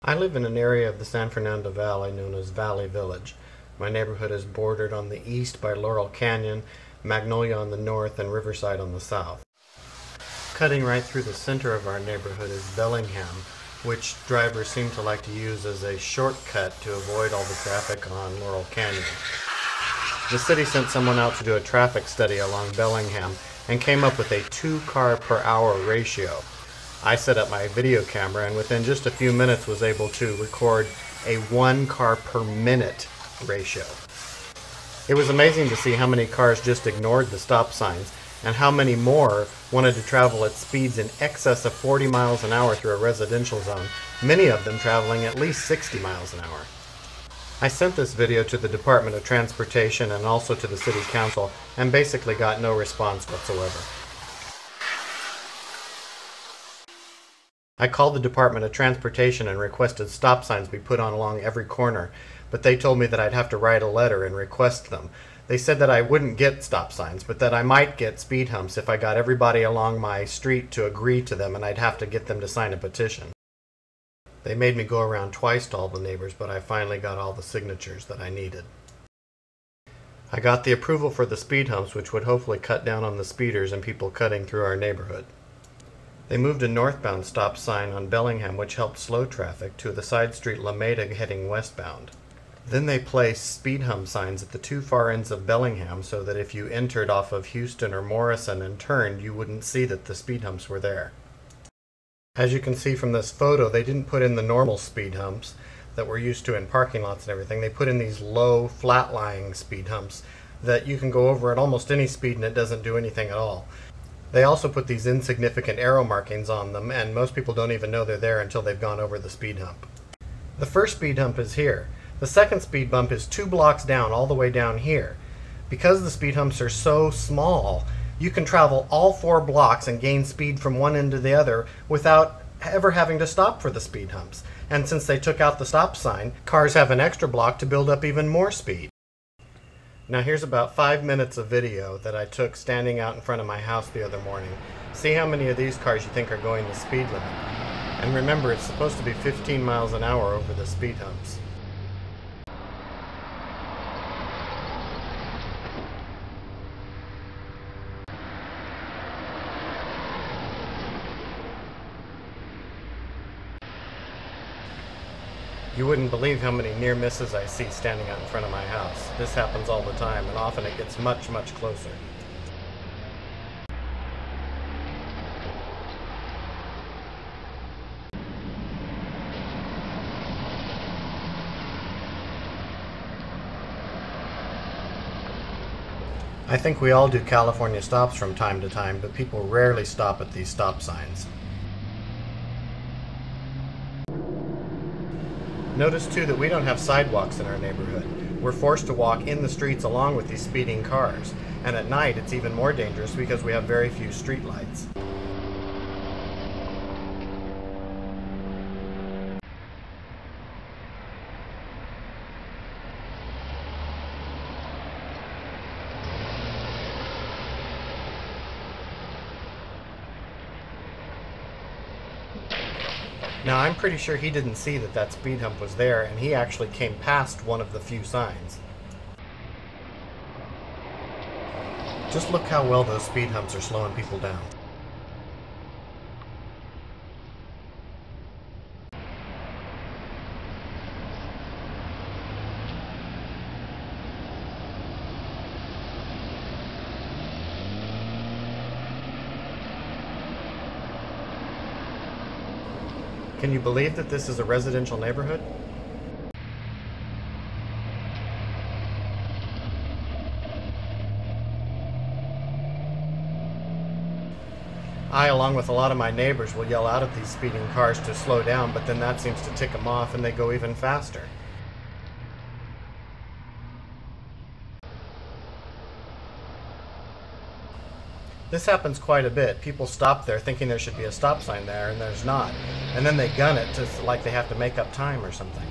I live in an area of the San Fernando Valley known as Valley Village. My neighborhood is bordered on the east by Laurel Canyon, Magnolia on the north, and Riverside on the south. Cutting right through the center of our neighborhood is Bellingham, which drivers seem to like to use as a shortcut to avoid all the traffic on Laurel Canyon. The city sent someone out to do a traffic study along Bellingham and came up with a 2-car per hour ratio. I set up my video camera and within just a few minutes was able to record a 1 car per minute ratio. It was amazing to see how many cars just ignored the stop signs and how many more wanted to travel at speeds in excess of 40 miles an hour through a residential zone, many of them traveling at least 60 miles an hour. I sent this video to the Department of Transportation and also to the City Council and basically got no response whatsoever. I called the Department of Transportation and requested stop signs be put on along every corner, but they told me that I'd have to write a letter and request them. They said that I wouldn't get stop signs, but that I might get speed humps if I got everybody along my street to agree to them, and I'd have to get them to sign a petition. They made me go around twice to all the neighbors, but I finally got all the signatures that I needed. I got the approval for the speed humps, which would hopefully cut down on the speeders and people cutting through our neighborhood. They moved a northbound stop sign on Bellingham, which helped slow traffic, to the side street Lameda heading westbound. Then they placed speed hump signs at the 2 far ends of Bellingham so that if you entered off of Houston or Morrison and turned, you wouldn't see that the speed humps were there. As you can see from this photo, they didn't put in the normal speed humps that we're used to in parking lots and everything. They put in these low, flat-lying speed humps that you can go over at almost any speed and it doesn't do anything at all. They also put these insignificant arrow markings on them, and most people don't even know they're there until they've gone over the speed hump. The first speed hump is here. The second speed bump is 2 blocks down, all the way down here. Because the speed humps are so small, you can travel all 4 blocks and gain speed from one end to the other without ever having to stop for the speed humps. And since they took out the stop sign, cars have an extra block to build up even more speed. Now here's about 5 minutes of video that I took standing out in front of my house the other morning. See how many of these cars you think are going the speed limit. And remember, it's supposed to be 15 miles an hour over the speed humps. You wouldn't believe how many near misses I see standing out in front of my house. This happens all the time, and often it gets much, much closer. I think we all do California stops from time to time, but people rarely stop at these stop signs. Notice too that we don't have sidewalks in our neighborhood. We're forced to walk in the streets along with these speeding cars. And at night it's even more dangerous because we have very few street lights. Now I'm pretty sure he didn't see that that speed hump was there, and he actually came past one of the few signs. Just look how well those speed humps are slowing people down. Can you believe that this is a residential neighborhood? I, along with a lot of my neighbors, will yell out at these speeding cars to slow down, but then that seems to tick them off and they go even faster. This happens quite a bit. People stop there thinking there should be a stop sign there, and there's not. And then they gun it to, like they have to make up time or something.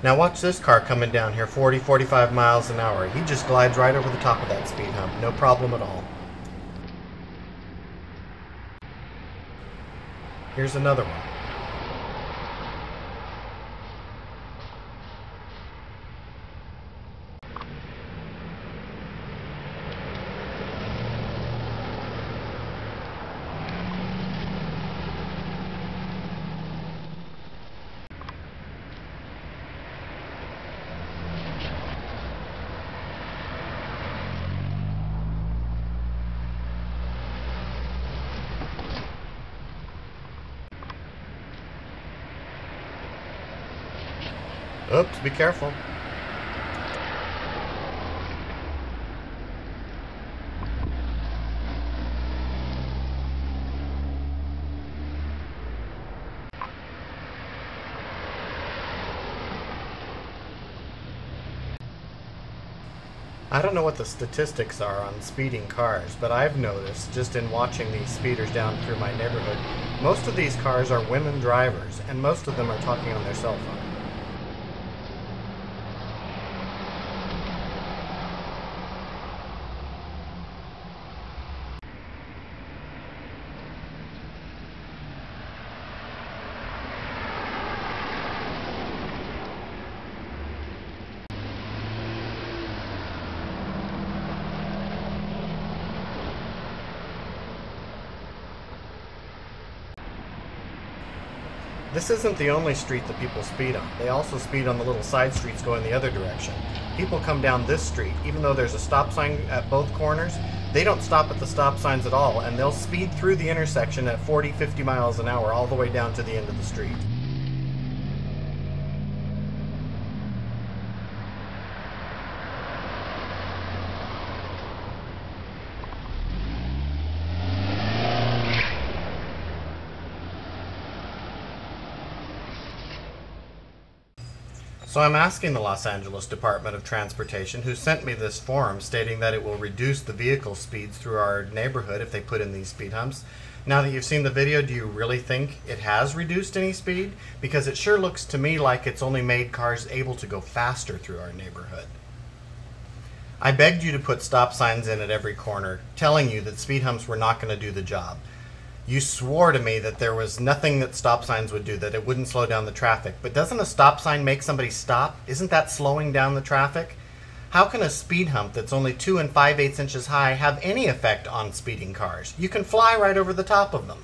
Now watch this car coming down here 40, 45 miles an hour. He just glides right over the top of that speed hump. No problem at all. Here's another one. Oops, be careful. I don't know what the statistics are on speeding cars, but I've noticed, just in watching these speeders down through my neighborhood, most of these cars are women drivers, and most of them are talking on their cell phone. This isn't the only street that people speed on. They also speed on the little side streets going the other direction. People come down this street, even though there's a stop sign at both corners, they don't stop at the stop signs at all, and they'll speed through the intersection at 40, 50 miles an hour all the way down to the end of the street. So I'm asking the Los Angeles Department of Transportation, who sent me this form stating that it will reduce the vehicle speeds through our neighborhood if they put in these speed humps. Now that you've seen the video, do you really think it has reduced any speed? Because it sure looks to me like it's only made cars able to go faster through our neighborhood. I begged you to put stop signs in at every corner, telling you that speed humps were not going to do the job. You swore to me that there was nothing that stop signs would do, that it wouldn't slow down the traffic. But doesn't a stop sign make somebody stop? Isn't that slowing down the traffic? How can a speed hump that's only 2 5/8 inches high have any effect on speeding cars? You can fly right over the top of them.